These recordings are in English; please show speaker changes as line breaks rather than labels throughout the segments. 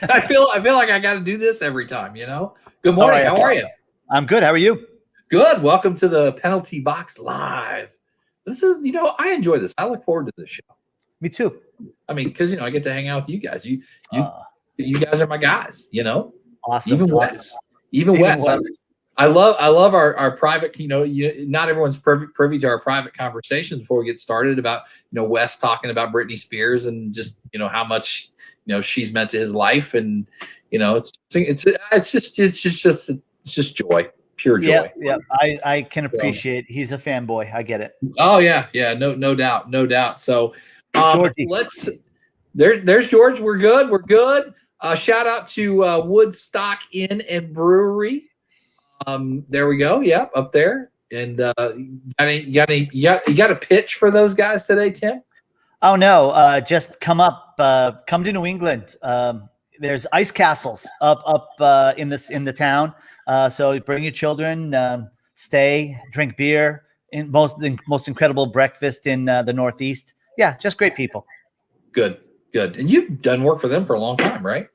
I feel like I got to do this every time, you know? Good
All
morning.
right.
How are you?
I'm good. How are you?
Good. Welcome to the Penalty Box Live. This is, I enjoy this. I look forward to this show.
Me too.
I mean, because I get to hang out with you guys. You
Uh,
you guys are my guys,
awesome.
Even
awesome.
Wes. Even Wes. I love our private, not everyone's privy to our private conversations before we get started about, Wes talking about Britney Spears and just, how much, she's meant to his life. And, it's just joy, pure joy.
Yeah. I can appreciate he's a fanboy. I get it.
Oh yeah. Yeah. No doubt. So,
Georgie.
there's George. We're good. Shout out to Woodstock Inn and Brewery. There we go. Yep, up there. And you got a pitch for those guys today, Tim?
Oh no, just come to New England. There's ice castles up in the town. So bring your children, stay, drink beer, the most incredible breakfast in the Northeast. Yeah, just great people.
Good. And you've done work for them for a long time, right?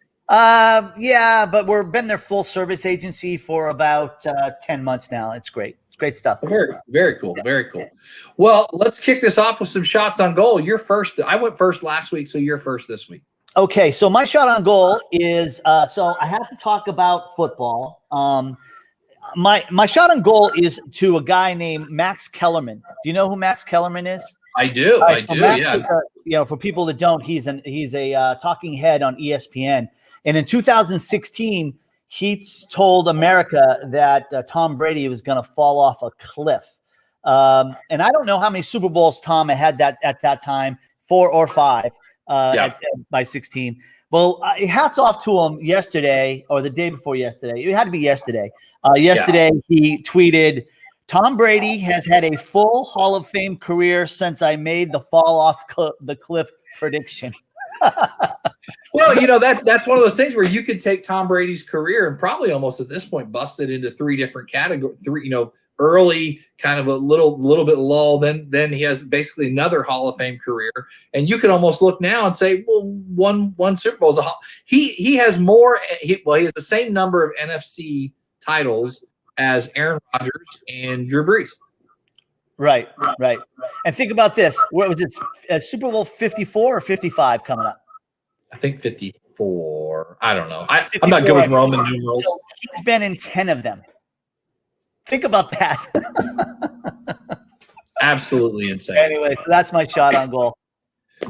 Yeah, but we've been their full service agency for about 10 months now. It's great. It's great stuff.
Very cool. Very cool. Well, let's kick this off with some shots on goal. You're first. I went first last week, so you're first this week.
Okay, so my shot on goal is so I have to talk about football. My shot on goal is to a guy named Max Kellerman. Do you know who Max Kellerman is?
I do.
Max, yeah. For people that don't, he's a talking head on ESPN. And in 2016, he told America that Tom Brady was going to fall off a cliff. And I don't know how many Super Bowls Tom had at that time, 4 or 5 by 16. Well, hats off to him yesterday or the day before yesterday. It had to be yesterday. He tweeted, Tom Brady has had a full Hall of Fame career since I made the fall off the cliff prediction.
Well, that's one of those things where you could take Tom Brady's career and probably almost at this point bust it into 3 different categories. Early, kind of a little bit lull. Then he has basically another Hall of Fame career, and you could almost look now and say, well, one Super Bowl is he has more. He has the same number of NFC titles as Aaron Rodgers and Drew Brees.
Right. And think about this: what was it? Super Bowl 54 or 55 coming up?
I think 54. I don't know. I'm not good with Roman numerals.
So he's been in 10 of them. Think about that.
Absolutely insane.
Anyway, so that's my shot on goal.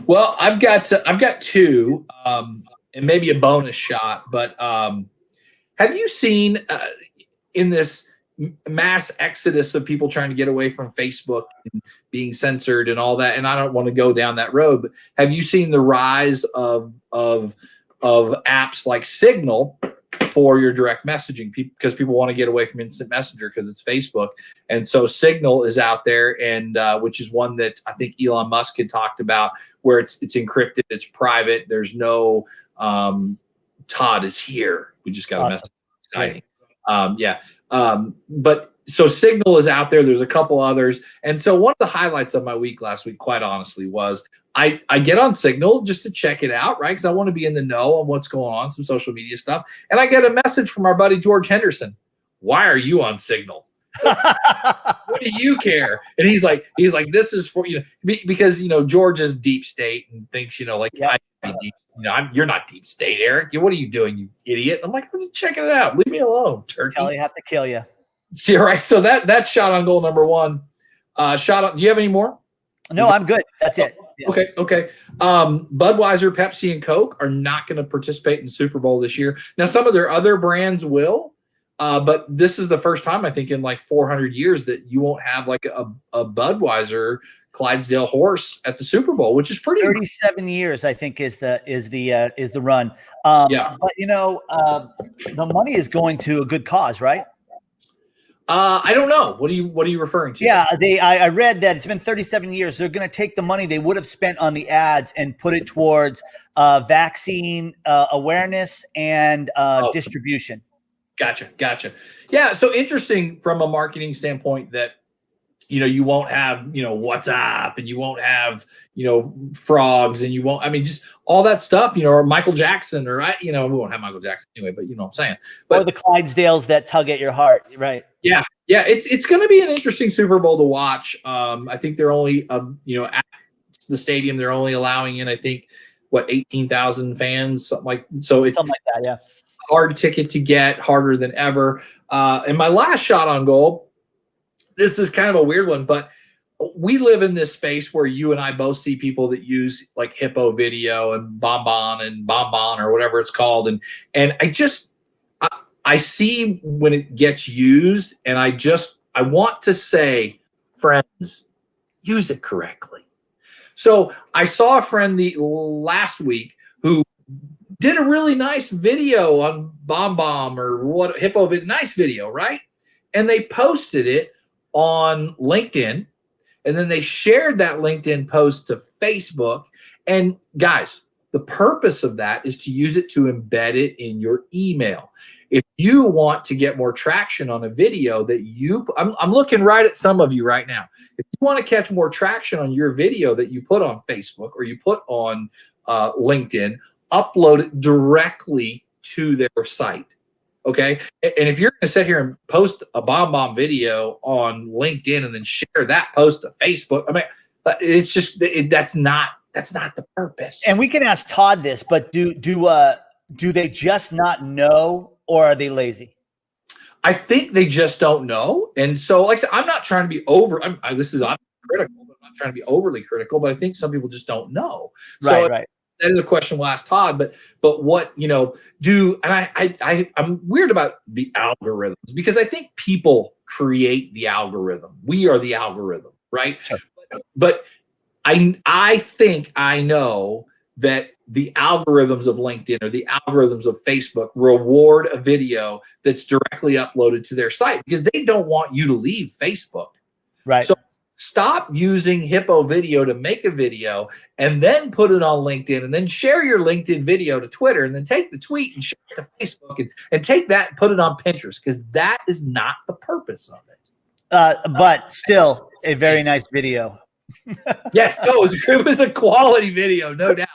Well, I've got 2, and maybe a bonus shot. But have you seen in this mass exodus of people trying to get away from Facebook and being censored and all that? And I don't want to go down that road, but have you seen the rise of apps like Signal for your direct messaging, because people want to get away from instant messenger because it's Facebook? And so Signal is out there, and which is one that I think Elon Musk had talked about, where it's encrypted, it's private, there's no Todd is here, we just got a message. Exciting. But so Signal is out there. There's a couple others. And so one of the highlights of my week last week, quite honestly, was I get on Signal just to check it out, right? Because I want to be in the know on what's going on, some social media stuff. And I get a message from our buddy George Henderson. Why are you on Signal? What do you care? And he's like, this is for, because, George is deep state and thinks, I be deep, you're not deep state, Eric. What are you doing, you idiot? I'm like, I'm just checking it out. Leave me alone, turkey.
Tell you have to kill you.
See, right. So that's shot on goal number 1. Do you have any more?
No, I'm good. That's it.
Yeah. Okay. Budweiser, Pepsi, and Coke are not going to participate in the Super Bowl this year. Now, some of their other brands will, but this is the first time, I think, in like 400 years that you won't have like a Budweiser Clydesdale horse at the Super Bowl, which is pretty
37 years, I think, is the run. But the money is going to a good cause, right?
I don't know. What are you referring to?
Yeah, I read that it's been 37 years. They're going to take the money they would have spent on the ads and put it towards vaccine awareness and distribution.
Gotcha. Yeah, so interesting from a marketing standpoint that you won't have, what's up, and you won't have, frogs, and you won't, I mean, just all that stuff, or Michael Jackson, or we won't have Michael Jackson anyway, but you know what I'm saying. But
or the Clydesdales that tug at your heart, right?
yeah, it's going to be an interesting Super Bowl to watch. I think they're only, at the stadium, they're only allowing in, I think, 18,000 fans, something like
that. Yeah,
hard ticket to get, harder than ever. And my last shot on goal, this is kind of a weird one, but we live in this space where you and I both see people that use like Hippo Video and Bonbon or whatever it's called. And I see when it gets used, and I want to say, friends, use it correctly. So I saw a friend last week who did a really nice video on Bonbon or what Hippo Video, nice video, right? And they posted it on LinkedIn, and then they shared that LinkedIn post to Facebook. And guys, the purpose of that is to use it to embed it in your email. If you want to get more traction on a video that I'm looking right at some of you right now. If you want to catch more traction on your video that you put on Facebook or you put on LinkedIn, upload it directly to their site. Okay. And if you're going to sit here and post a Bonbon video on LinkedIn and then share that post to Facebook, I mean, it's just, that's not the purpose.
And we can ask Todd this, but do they just not know, or are they lazy?
I think they just don't know. And so, like I said, I'm not trying to be I'm critical, but I'm not trying to be overly critical, but I think some people just don't know.
Right.
That is a question we'll ask Todd, but what, I'm weird about the algorithms, because I think people create the algorithm. We are the algorithm, right?
Sure.
But I think I know that the algorithms of LinkedIn or the algorithms of Facebook reward a video that's directly uploaded to their site, because they don't want you to leave Facebook.
Right.
So stop using Hippo Video to make a video and then put it on LinkedIn, and then share your LinkedIn video to Twitter, and then take the tweet and share it to Facebook, and take that and put it on Pinterest, because that is not the purpose of it.
But still a very nice video.
Yes, no, it was a quality video, no doubt.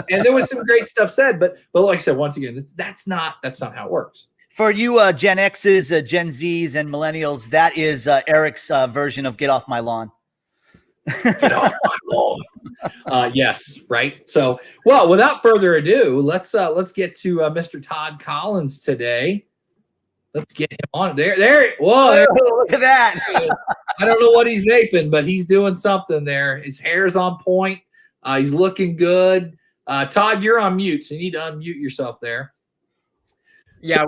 And there was some great stuff said, but like I said, once again, that's not how it works.
For you Gen X's, Gen Zs, and millennials, that is Eric's version of "Get Off My Lawn."
Get off my lawn. Yes, right. So, well, without further ado, let's get to Mr. Todd Collins today. Let's get him on there. Whoa,
look at that.
I don't know what he's vaping, but he's doing something there. His hair's on point. He's looking good. Todd, you're on mute, so you need to unmute yourself there.
Yeah, so, I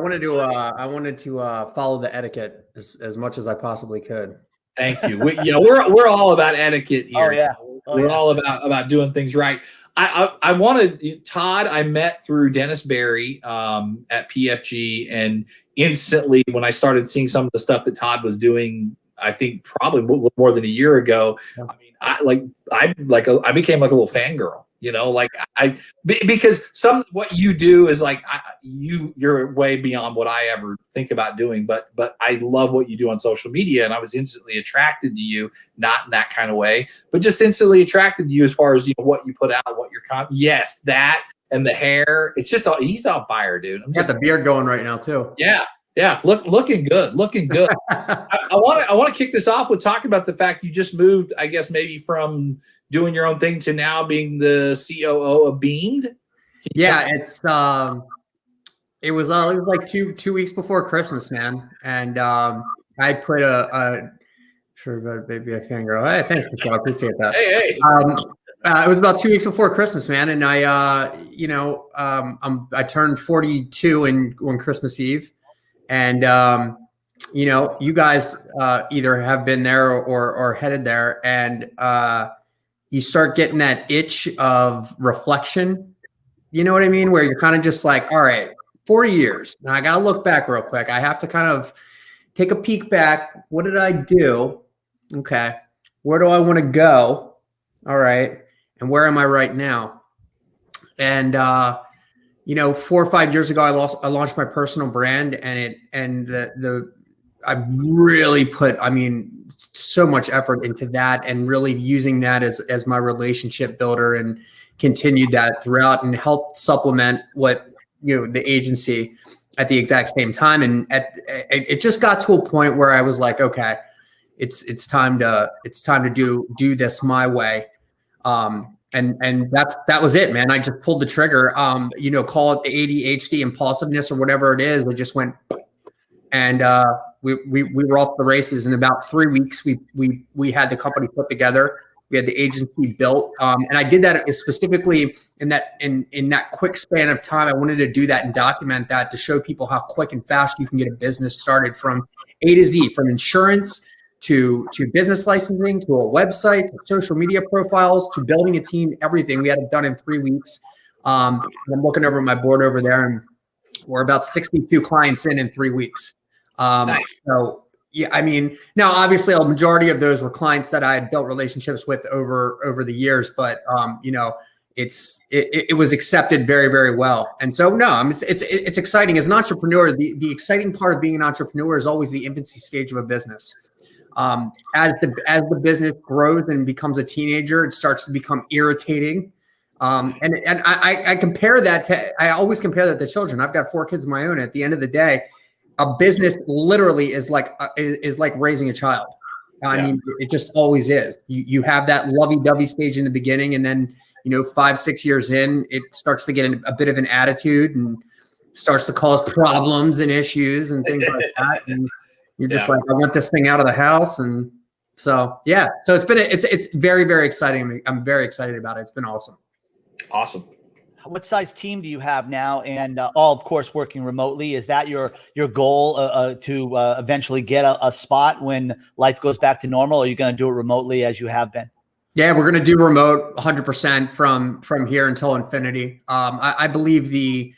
wanted to follow the etiquette as much as I possibly could.
Thank you. We're all about etiquette here.
Oh yeah.
We're all about doing things right. I wanted Todd. I met through Dennis Berry at PFG, and instantly when I started seeing some of the stuff that Todd was doing, I think probably more than a year ago. I mean, I became like a little fangirl. Because what you do is like you're way beyond what I ever think about doing. But I love what you do on social media, and I was instantly attracted to you, not in that kind of way, but just instantly attracted to you as far as what you put out, what your yes, that and the hair. It's just he's on fire, dude.
Got the beard going right now too.
Yeah, looking good. I want to kick this off with talking about the fact you just moved, I guess maybe from doing your own thing to now being the COO of Beamed.
Yeah, it was like two weeks before Christmas, man, and I put sure maybe a fangirl. Hey, thanks, Michelle. I appreciate that.
Hey.
It was about 2 weeks before Christmas, man, and I turned 42 on Christmas Eve, and you guys either have been there or headed there, and you start getting that itch of reflection. You know what I mean? Where you're kind of just like, all right, 40 years. Now I got to look back real quick. I have to kind of take a peek back. What did I do? Okay. Where do I want to go? All right. And where am I right now? And, 4 or 5 years ago, I launched my personal brand, and I really put, so much effort into that and really using that as my relationship builder, and continued that throughout and helped supplement what, the agency at the exact same time. And it just got to a point where I was like, okay, it's time to do this my way. And that was it, man. I just pulled the trigger. Call it the ADHD impulsiveness or whatever it is. It just went, and we were off the races. In about 3 weeks, we had the company put together. We had the agency built, and I did that specifically in that quick span of time. I wanted to do that and document that to show people how quick and fast you can get a business started from A to Z, from insurance to business licensing, to a website, to social media profiles, to building a team. Everything we had it done in 3 weeks. I'm looking over my board over there, and we're about 62 clients in 3 weeks.
Nice.
So yeah, I mean, now obviously a majority of those were clients that I had built relationships with over the years, but it was accepted very, very well. And so it's exciting as an entrepreneur. The exciting part of being an entrepreneur is always the infancy stage of a business. As the business grows and becomes a teenager, it starts to become irritating. And I compare that to, I always compare that to children. I've got 4 kids of my own. At the end of the day, a business literally is like raising a child. I mean, it just always is. You have that lovey-dovey stage in the beginning, and then 5-6 years in, it starts to get a bit of an attitude and starts to cause problems and issues and things like that. And you're just like, I want this thing out of the house. And so so it's very, very exciting. I'm very excited about it. It's been awesome.
Awesome.
What size team do you have now? And all, of course, working remotely. Is that your goal to eventually get a spot when life goes back to normal? Or are you going to do it remotely as you have been?
Yeah, we're going to do remote 100% from here until infinity. I believe the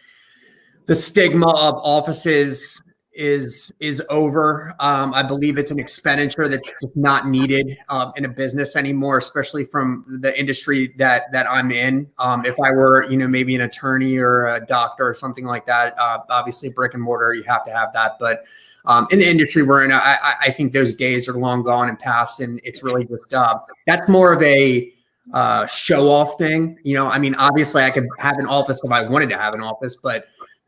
stigma of offices is over. I believe it's an expenditure that's just not needed in a business anymore, especially from the industry that I'm in. If I were, maybe an attorney or a doctor or something like that, obviously brick and mortar, you have to have that. But in the industry we're in, I think those days are long gone and past, and it's really just that's more of a show off thing. I mean, obviously I could have an office if I wanted to have an office, but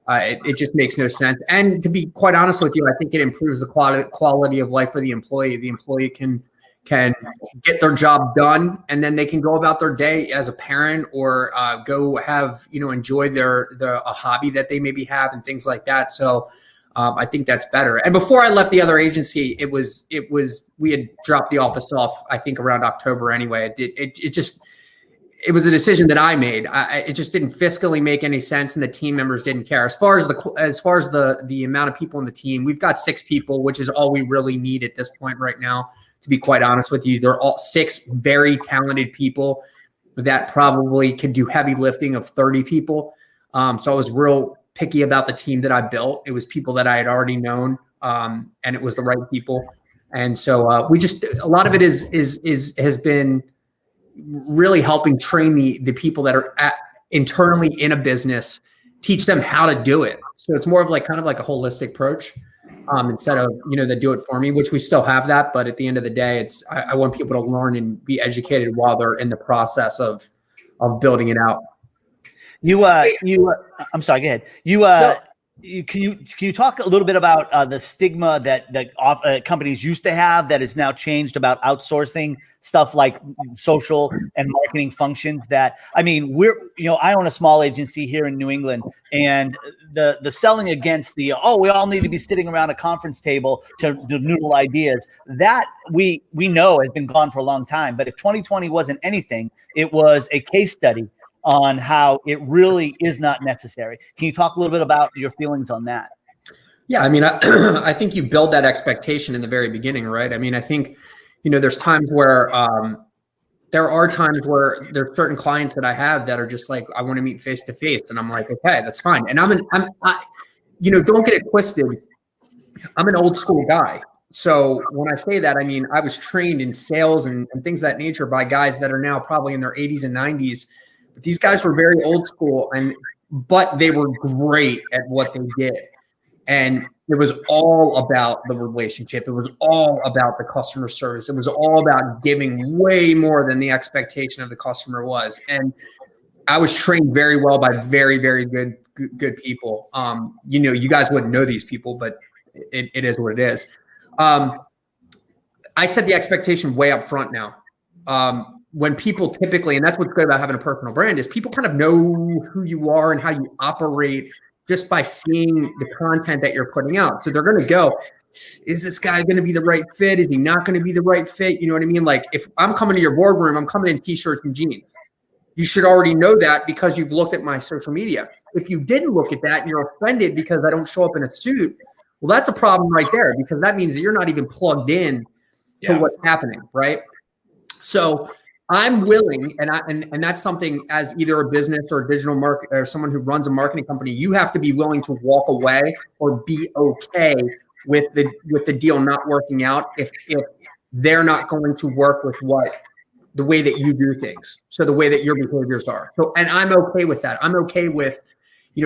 it just makes no sense. And to be quite honest with you, I think it improves the quality of life for the employee. The employee can get their job done, and then they can go about their day as a parent, or go have, enjoy a hobby that they maybe have and things like that. So I think that's better. And before I left the other agency, we had dropped the office off, I think around October anyway. It was a decision that I made. It just didn't fiscally make any sense, and the team members didn't care. As far as the amount of people in the team, we've got 6 people, which is all we really need at this point right now. To be quite honest with you, they're all 6 very talented people that probably could do heavy lifting of 30 people. So I was real picky about the team that I built. It was people that I had already known, and it was the right people. And so a lot of it has been really helping train the people that are internally in a business, teach them how to do it. So it's more of kind of like a holistic approach, instead of, they do it for me, which we still have that. But at the end of the day, I want people to learn and be educated while they're in the process of building it out.
I'm sorry, go ahead. Can you talk a little bit about the stigma that companies used to have that is now changed about outsourcing stuff like social and marketing functions? That, I mean, I own a small agency here in New England, and the selling against we all need to be sitting around a conference table to noodle ideas, that we know has been gone for a long time. But if 2020 wasn't anything, it was a case study on how it really is not necessary. Can you talk a little bit about your feelings on that?
Yeah, I mean, I think you build that expectation in the very beginning, right? I mean, I think, there's times where there's certain clients that I have that are just like, I want to meet face to face, and I'm like, okay, that's fine. And don't get it twisted. I'm an old school guy. So when I say that, I mean, I was trained in sales and things of that nature by guys that are now probably in their 80s and 90s. But these guys were very old school, but they were great at what they did. And It was all about the relationship. It was all about the customer service. It was all about giving way more than the expectation of the customer was. And I was trained very well by very, very good people. You guys wouldn't know these people, but it is what it is. I set the expectation way up front now. When people typically, and that's what's good about having a personal brand, is people kind of know who you are and how you operate just by seeing the content that you're putting out. So they're going to go, is this guy going to be the right fit? Is he not going to be the right fit? You know what I mean? Like if I'm coming to your boardroom, I'm coming in t-shirts and jeans. You should already know that because you've looked at my social media. If you didn't look at that and you're offended because I don't show up in a suit, well, that's a problem right there, because that means that you're not even plugged in to what's happening, right? So I'm willing, and that's something as either a business or a digital market or someone who runs a marketing company, you have to be willing to walk away or be okay with the deal not working out if they're not going to work with the way that you do things. So the way that your behaviors are. So, and I'm okay with that. I'm okay with,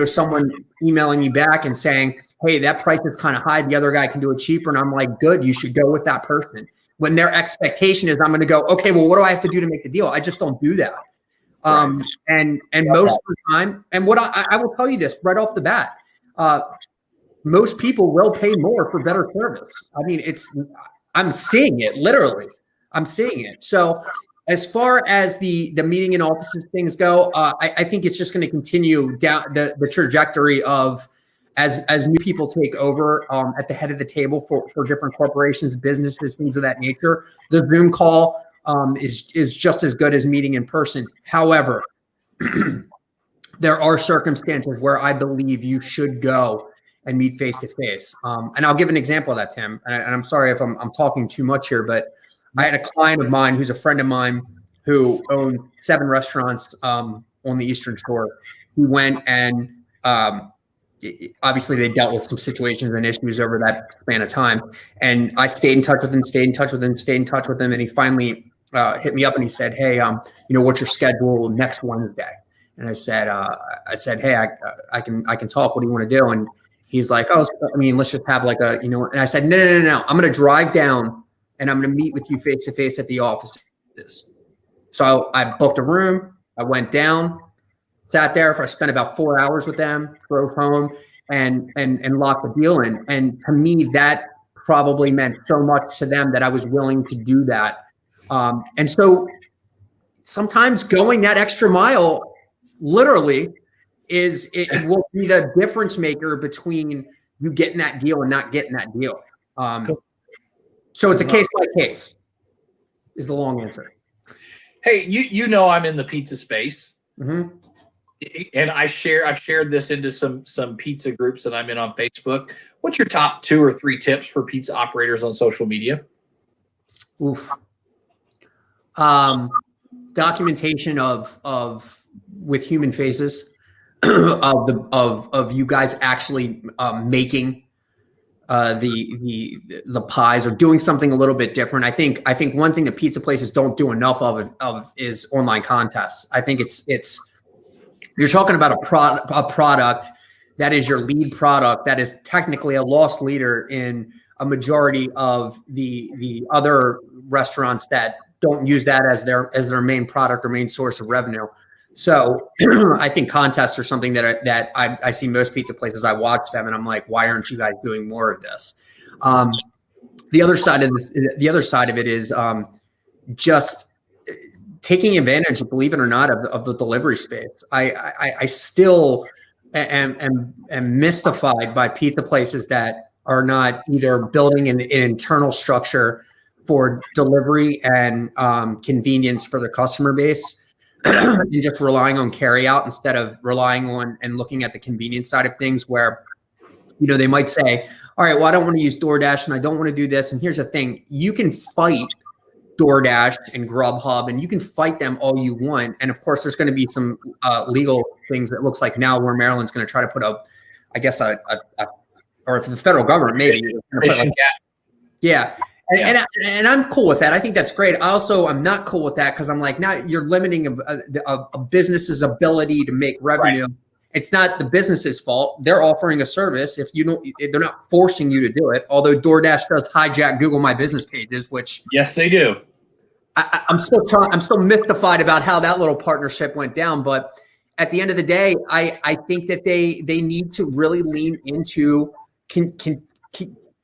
someone emailing me back and saying, hey, that price is kind of high. The other guy can do it cheaper. And I'm like, good, you should go with that person. When their expectation is I'm going to go, okay, well, what do I have to do to make the deal? I just don't do that. And most of the time, and what I will tell you this right off the bat, most people will pay more for better service. I mean, I'm seeing it, literally. I'm seeing it. So as far as the meeting in offices things go, I think it's just going to continue down the trajectory of as new people take over at the head of the table for different corporations, businesses, things of that nature. The Zoom call is just as good as meeting in person. However, there are circumstances where I believe you should go and meet face to face. And I'll give an example of that, Tim. And I'm sorry if I'm talking too much here, but I had a client of mine who's a friend of mine who owned 7 restaurants on the Eastern Shore. He went and obviously they dealt with some situations and issues over that span of time. And I stayed in touch with him, and he finally hit me up and he said, hey, what's your schedule next Wednesday? And I said, hey, I can talk. What do you want to do? And he's like, oh, I mean, let's just have like and I said, no. I'm going to drive down and I'm going to meet with you face to face at the offices. So I booked a room. I went down, sat there. I spent about 4 hours with them, drove home and locked the deal in. And to me, that probably meant so much to them that I was willing to do that. And so sometimes going that extra mile, literally, it will be the difference maker between you getting that deal and not getting that deal. So it's a case by case is the long answer.
Hey, I'm in the pizza space. Mm-hmm. And I've shared this into some pizza groups that I'm in on Facebook. What's your top 2 or 3 tips for pizza operators on social media?
Oof. Documentation of with human faces of you guys actually making the pies or doing something a little bit different. I think one thing that pizza places don't do enough of is online contests. I think it's you're talking about a product that is your lead product that is technically a loss leader in a majority of the other restaurants that don't use that as their main product or main source of revenue. So I think contests are something that I see most pizza places. I watch them and I'm like, why aren't you guys doing more of this? The other side of it is just taking advantage, believe it or not, of the delivery space. I still am mystified by pizza places that are not either building an internal structure for delivery and convenience for their customer base. You're just relying on carry out instead of relying on and looking at the convenience side of things where, they might say, all right, well, I don't want to use DoorDash and I don't want to do this. And here's the thing, you can fight DoorDash and Grubhub and you can fight them all you want. And of course, there's going to be some legal things that looks like now where Maryland's going to try to put or if the federal government, maybe. Yeah. And I'm cool with that. I think that's great. I'm not cool with that because I'm like, now you're limiting a business's ability to make revenue. Right. It's not the business's fault. They're offering a service. If they're not forcing you to do it. Although DoorDash does hijack Google My Business pages, which
yes, they do.
I'm still mystified about how that little partnership went down. But at the end of the day, I think that they need to really lean into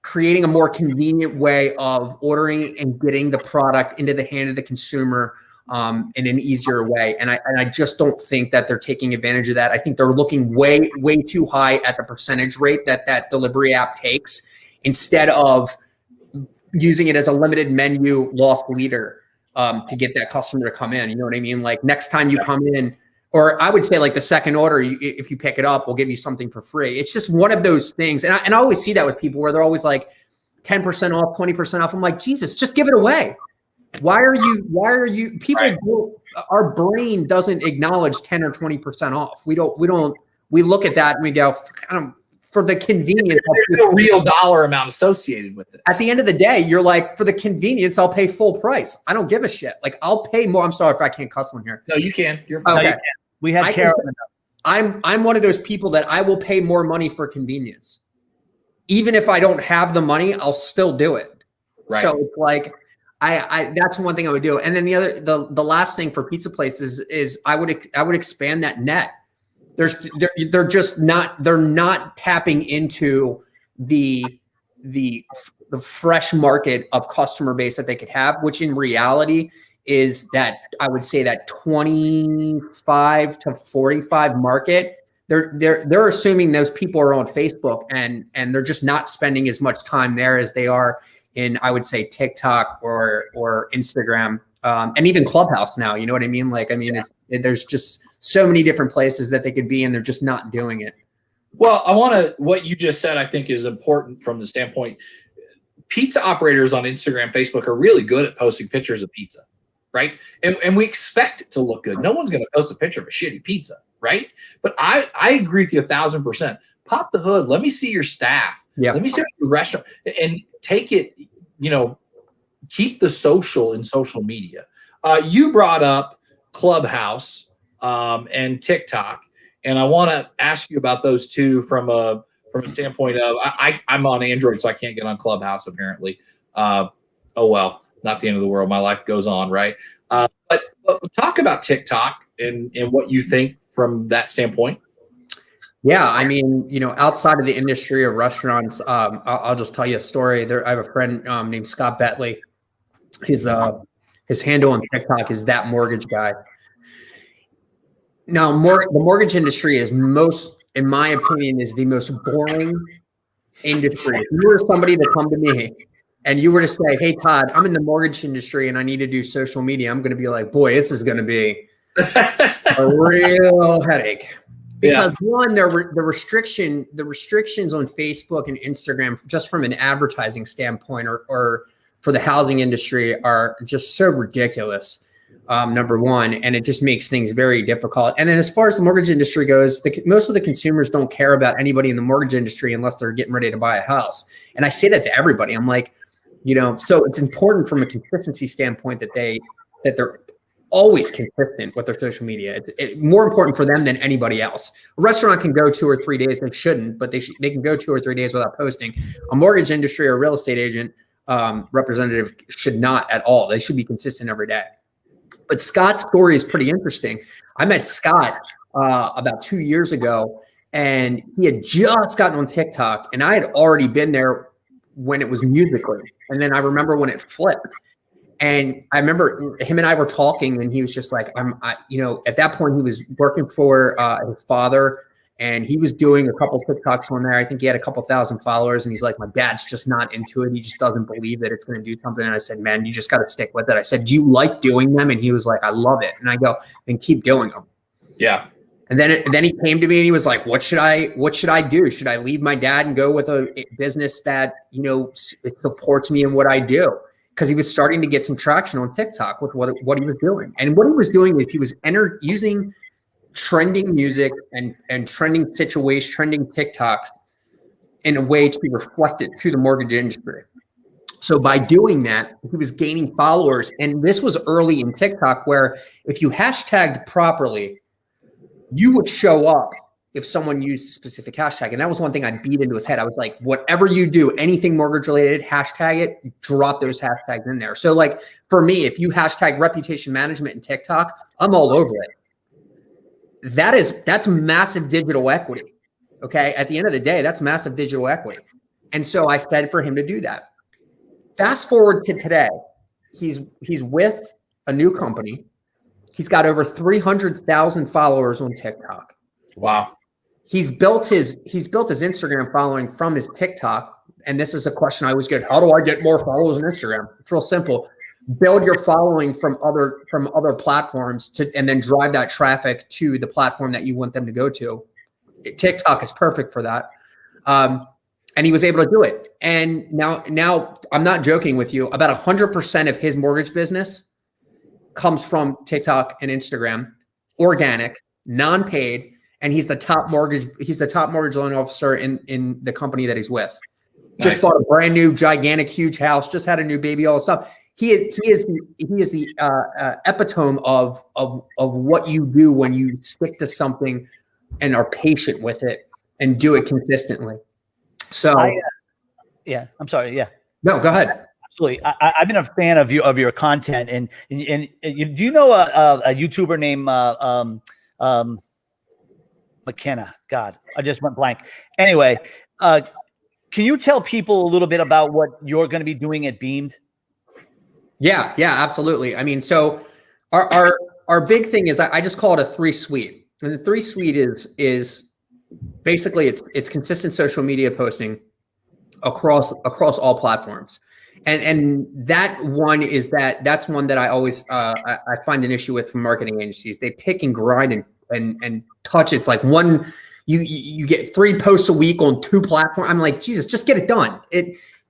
creating a more convenient way of ordering and getting the product into the hand of the consumer in an easier way. And I just don't think that they're taking advantage of that. I think they're looking way too high at the percentage rate that delivery app takes, instead of using it as a limited menu loss leader to get that customer to come in. You know what I mean? Like next time you come in, or I would say like the second order, if you pick it up, we'll give you something for free. It's just one of those things. And I always see that with people where they're always like 10% off, 20% off. I'm like, Jesus, just give it away. Why are you people
right.
Our brain doesn't acknowledge 10 or 20% off. We look at that and we go, for the convenience.
There's no real dollar amount associated with it.
At the end of the day, you're like, for the convenience, I'll pay full price. I don't give a shit. Like I'll pay more. I'm sorry if I can't cuss one here.
No, you can. You're fine.
No, you can. We had Carol.
I'm one of those people that I will pay more money for convenience. Even if I don't have the money, I'll still do it. Right. So it's like, I that's one thing I would do. And then the last thing for pizza places is I would expand that net. They're not tapping into the fresh market of customer base that they could have, which in reality is that I would say that 25 to 45 market. They're assuming those people are on Facebook and they're just not spending as much time there as they are in, I would say, TikTok or Instagram, and even Clubhouse now. You know what I mean? Like, I mean, there's just so many different places that they could be, and they're just not doing it.
Well, what you just said, I think is important from the standpoint. Pizza operators on Instagram, Facebook are really good at posting pictures of pizza, right? And we expect it to look good. No one's going to post a picture of a shitty pizza, right? But I agree with you 1,000%. Pop the hood. Let me see your staff.
Yeah.
Let me see your restaurant and take it, keep the social in social media. You brought up Clubhouse and TikTok, and I want to ask you about those two from a standpoint of I'm on Android, so I can't get on Clubhouse apparently. Oh well, not the end of the world. My life goes on, right? But talk about TikTok and what you think from that standpoint.
Yeah, I mean, outside of the industry of restaurants, I'll just tell you a story. I have a friend named Scott Betley. His handle on TikTok is That Mortgage Guy. Now, the mortgage industry is in my opinion, is the most boring industry. If you were somebody to come to me and you were to say, "Hey, Todd, I'm in the mortgage industry and I need to do social media," I'm going to be like, "Boy, this is going to be a real headache." Because one, the restrictions on Facebook and Instagram, just from an advertising standpoint, or for the housing industry, are just so ridiculous. Number one, and it just makes things very difficult. And then as far as the mortgage industry goes, most of the consumers don't care about anybody in the mortgage industry unless they're getting ready to buy a house. And I say that to everybody. I'm like, so it's important from a consistency standpoint that they're always consistent with their social media. It's more important for them than anybody else. A restaurant can go 2 or 3 days. They shouldn't, but they can go 2 or 3 days without posting. A mortgage industry or real estate agent representative should not at all. They should be consistent every day. But Scott's story is pretty interesting. I met Scott about 2 years ago, and he had just gotten on TikTok, and I had already been there when it was Musical.ly. And then I remember when it flipped. And I remember him and I were talking, and he was just like, at that point he was working for his father, and he was doing a couple TikToks on there. I think he had a couple thousand followers, and he's like, "My dad's just not into it. He just doesn't believe that it's going to do something." And I said, "Man, you just got to stick with it." I said, "Do you like doing them?" And he was like, "I love it." And I go, "Then keep doing them."
Yeah.
And then he came to me and he was like, "What should I do? Should I leave my dad and go with a business that, it supports me in what I do?" Because he was starting to get some traction on TikTok with what he was doing. And what he was doing is he was using trending music and trending TikToks in a way to reflect it to the mortgage industry. So by doing that, he was gaining followers. And this was early in TikTok, where if you hashtagged properly, you would show up if someone used a specific hashtag. And that was one thing I beat into his head. I was like, whatever you do, anything mortgage related, hashtag it, drop those hashtags in there. So like for me, if you hashtag reputation management in TikTok, I'm all over it. That's massive digital equity. Okay. At the end of the day, that's massive digital equity. And so I said for him to do that. Fast forward to today, he's with a new company. He's got over 300,000 followers on TikTok.
Wow.
He's built his Instagram following from his TikTok. And this is a question I always get. How do I get more followers on Instagram? It's real simple. Build your following from other platforms and then drive that traffic to the platform that you want them to go to. TikTok is perfect for that. And he was able to do it. And now I'm not joking with you. About 100% of his mortgage business comes from TikTok and Instagram, organic, non-paid. And he's the top mortgage loan officer in the company that he's with. Nice. Just bought a brand new, gigantic, huge house. Just had a new baby. All this stuff. He is the epitome of what you do when you stick to something and are patient with it and do it consistently. So,
I'm sorry. Yeah.
No, go ahead.
Absolutely. I've been a fan of your content, and do you know a YouTuber named McKenna? God, I just went blank. Anyway, can you tell people a little bit about what you're going to be doing at Beamed?
Yeah, absolutely. I mean, so our big thing is I just call it a 3-suite, and the 3-suite is basically it's consistent social media posting across all platforms. And that one is that's one that I always I find an issue with from marketing agencies. They pick and grind and touch. It's like one you get 3 posts a week on 2 platforms. I'm like, Jesus, just get it done.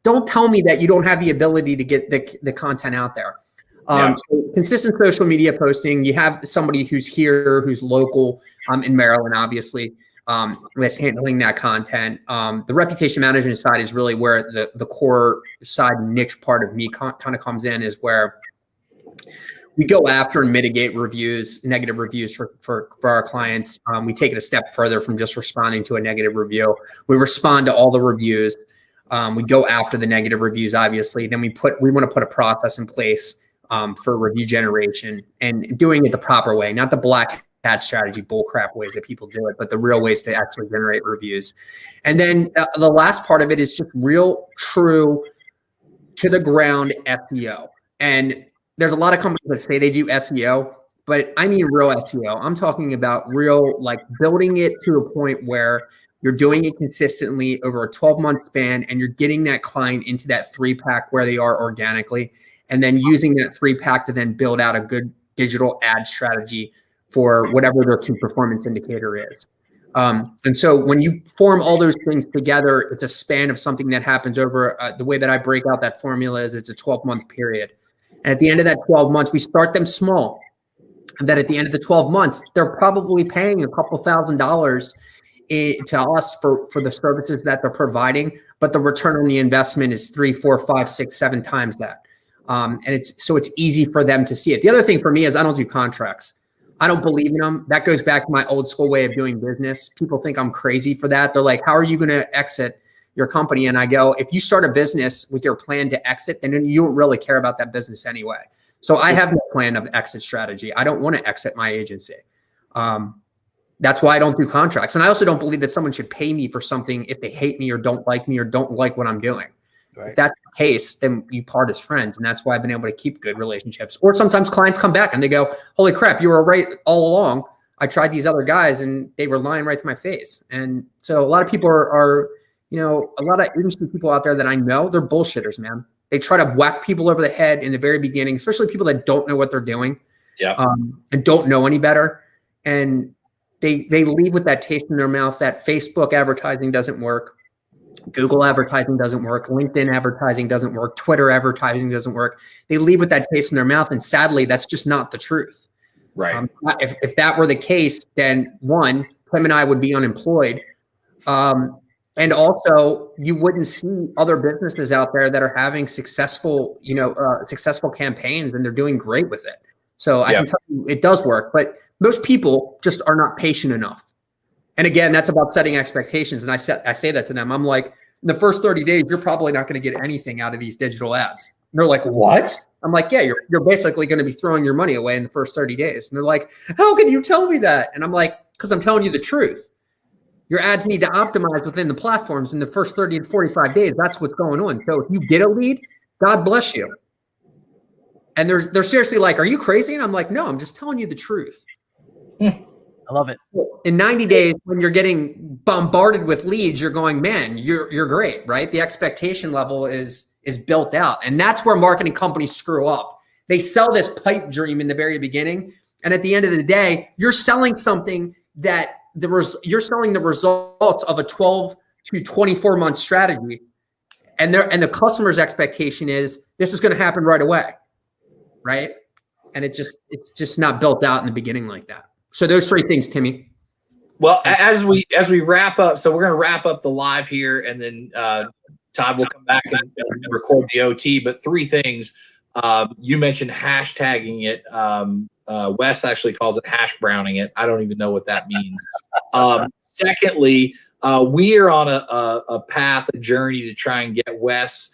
Don't tell me that you don't have the ability to get the content out there. So consistent social media posting. You have somebody who's here, who's local in Maryland, obviously, that's handling that content. The reputation management side is really where the core side niche part of me kind of comes in, is where we go after and mitigate negative reviews for our clients. We take it a step further from just responding to a negative review. We respond to all the reviews. We go after the negative reviews, obviously. Then we want to put a process in place for review generation and doing it the proper way, not the black hat strategy bullcrap ways that people do it, but the real ways to actually generate reviews. And then the last part of it is just real, true, to the ground SEO. And there's a lot of companies that say they do SEO, but I mean real SEO. I'm talking about real, like building it to a point where you're doing it consistently over a 12-month span, and you're getting that client into that 3-pack where they are organically, and then using that 3-pack to then build out a good digital ad strategy for whatever their key performance indicator is. And so when you form all those things together, it's a span of something that happens over the way that I break out that formula is it's a 12-month period. And at the end of that 12 months, we start them small. And then at the end of the 12 months, they're probably paying a couple $1,000s to us for the services that they're providing, but the return on the investment is 3, 4, 5, 6, 7 times that. And it's easy for them to see it. The other thing for me is I don't do contracts. I don't believe in them. That goes back to my old school way of doing business. People think I'm crazy for that. They're like, how are you going to exit your company? And I go, if you start a business with your plan to exit, then you don't really care about that business anyway. So I have no plan of exit strategy. I don't want to exit my agency. That's why I don't do contracts. And I also don't believe that someone should pay me for something if they hate me or don't like what I'm doing. Right. If that's the case, then you part as friends. And that's why I've been able to keep good relationships. Or sometimes clients come back and they go, holy crap, you were right all along. I tried these other guys and they were lying right to my face. And so a lot of people are a lot of industry people out there that I know, they're bullshitters, man. They try to whack people over the head in the very beginning, especially people that don't know what they're doing and don't know any better. And they leave with that taste in their mouth that Facebook advertising doesn't work. Google advertising doesn't work. LinkedIn advertising doesn't work. Twitter advertising doesn't work. They leave with that taste in their mouth. And sadly, that's just not the truth.
Right.
If that were the case, then one, Tim and I would be unemployed. And also you wouldn't see other businesses out there that are having successful campaigns and they're doing great with it. So I can tell you it does work, but most people just are not patient enough. And again, that's about setting expectations. And I say that to them. I'm like, in the first 30 days, you're probably not going to get anything out of these digital ads. And they're like, what? I'm like, yeah, you're basically going to be throwing your money away in the first 30 days. And they're like, how can you tell me that? And I'm like, because I'm telling you the truth. Your ads need to optimize within the platforms in the first 30 to 45 days. That's what's going on. So if you get a lead, God bless you. And they're seriously like, are you crazy? And I'm like, no, I'm just telling you the truth.
I love it.
In 90 days, when you're getting bombarded with leads, you're going, man, you're great, right? The expectation level is built out. And that's where marketing companies screw up. They sell this pipe dream in the very beginning. And at the end of the day, you're selling something that you're selling the results of a 12 to 24 month strategy. And the customer's expectation is this is going to happen right away. Right. And it's just not built out in the beginning like that. So those three things, Timmy.
Well, as we wrap up, so we're going to wrap up the live here, and then Todd will come back and record the OT. But three things. You mentioned hashtagging it. Wes actually calls it hash browning it. I don't even know what that means. Secondly, we are on a path, a journey to try and get Wes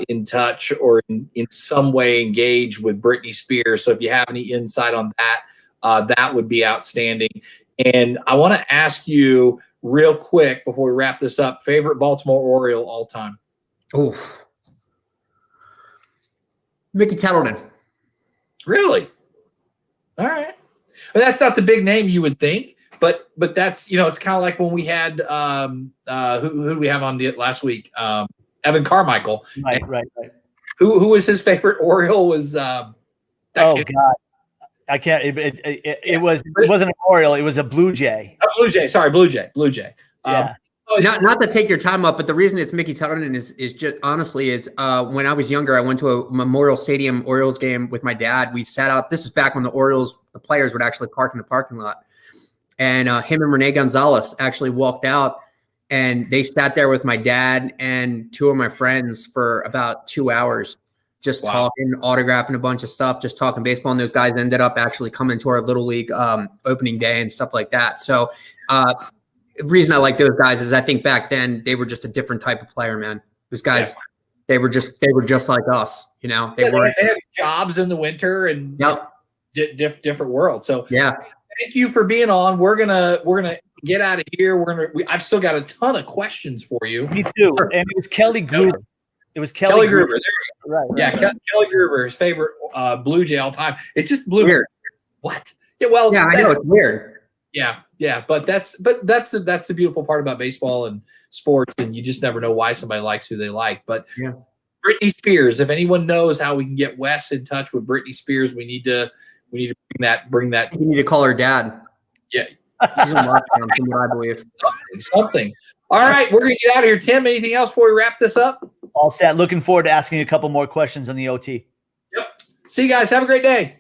in touch or in some way engaged with Britney Spears. So if you have any insight on that, that would be outstanding. And I want to ask you real quick before we wrap this up, favorite Baltimore Oriole all time?
Oof. Mickey Tettleton.
Really? All right. Well, that's not the big name you would think, but that's, it's kind of like when we had who did we have on last week? Evan Carmichael.
Right.
Who was his favorite Oriole? Was
God, I can't. It wasn't an Oriole. It was a Blue Jay.
Blue Jay. Sorry, Blue Jay.
Yeah.
Not to take your time up, but the reason it's Mickey Tettleton is just honestly is when I was younger, I went to a Memorial Stadium Orioles game with my dad. We sat out. This is back when the players would actually park in the parking lot, and him and Rene Gonzalez actually walked out, and they sat there with my dad and two of my friends for about 2 hours, just talking, autographing a bunch of stuff, just talking baseball. And those guys ended up actually coming to our Little League opening day and stuff like that. So the reason I like those guys is I think back then they were just a different type of player, man. Those guys, they were just like us, They
had jobs in the winter and different world. So thank you for being on. We're gonna get out of here. I've still got a ton of questions for you.
Me too. And it was Kelly Gruber. It was
Kelly Gruber.
Right.
Yeah, Kelly Gruber, his favorite Blue Jay all time. It just blew
weird.
What? Yeah, well,
I know it's weird.
Yeah, but that's the beautiful part about baseball and sports, and you just never know why somebody likes who they like. But Britney Spears, if anyone knows how we can get Wes in touch with Britney Spears, we need to bring that.
You need to call her dad.
Yeah.
She's a marketing, from what I believe.
Something. All right, we're gonna get out of here. Tim, anything else before we wrap this up?
All set. Looking forward to asking you a couple more questions on the OT.
Yep. See you guys. Have a great day.